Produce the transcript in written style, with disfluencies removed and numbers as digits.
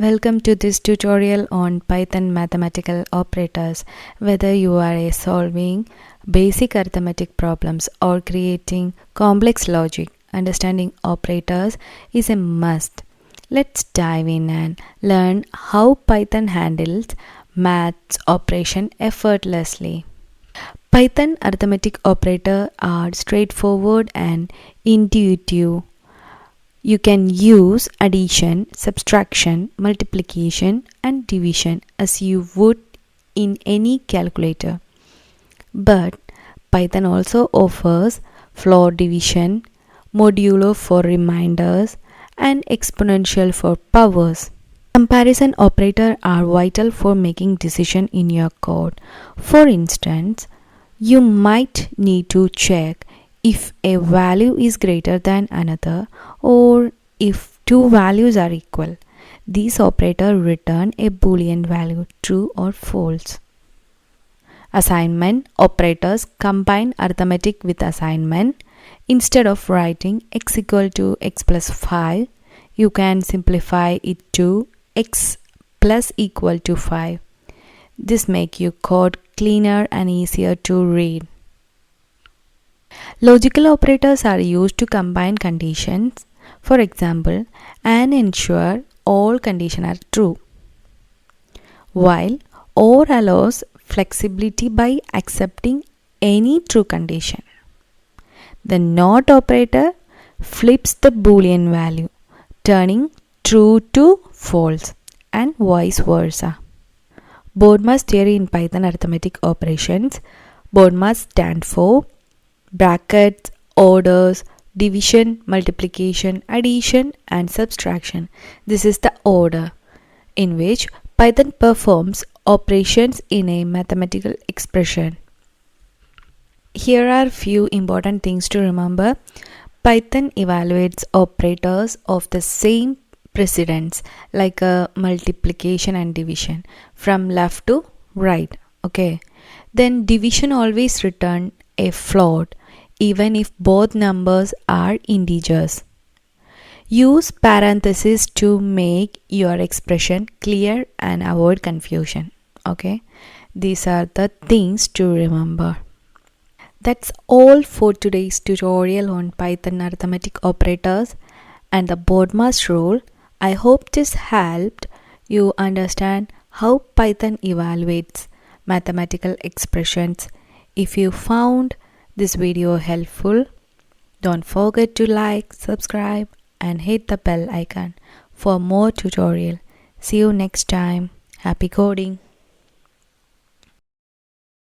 Welcome to this tutorial on Python mathematical operators. Whether you are solving basic arithmetic problems or creating complex logic, understanding operators is a must. Let's dive in and learn how Python handles maths operation effortlessly. Python arithmetic operators are straightforward and intuitive. You can use addition, subtraction, multiplication, and division as you would in any calculator. But Python also offers floor division, modulo for reminders, and exponential for powers. Comparison operators are vital for making decisions in your code. For instance, you might need to check if a value is greater than another or if two values are equal. These operators return a Boolean value, true or false. Assignment operators combine arithmetic with assignment. Instead of writing x equal to x plus 5, you can simplify it to x plus equal to 5. This makes your code cleaner and easier to read. Logical operators are used to combine conditions, for example, and ensure all conditions are true, while OR allows flexibility by accepting any true condition. The NOT operator flips the Boolean value, turning true to false, and vice versa. BODMAS theory in Python arithmetic operations. BODMAS stands for brackets, orders, division, multiplication, addition, and subtraction. This is the order in which Python performs operations in a mathematical expression. Here are few important things to remember. Python evaluates operators of the same precedence like a multiplication and division from left to right. Then division always return a float even if both numbers are integers. Use parentheses to make your expression clear and avoid confusion. These are the things to remember. That's all for today's tutorial on Python arithmetic operators and the BODMAS rule. I hope this helped you understand how Python evaluates mathematical expressions. If you found this video helpful, don't forget to like, subscribe, and hit the bell icon for more tutorial. See you next time. Happy coding!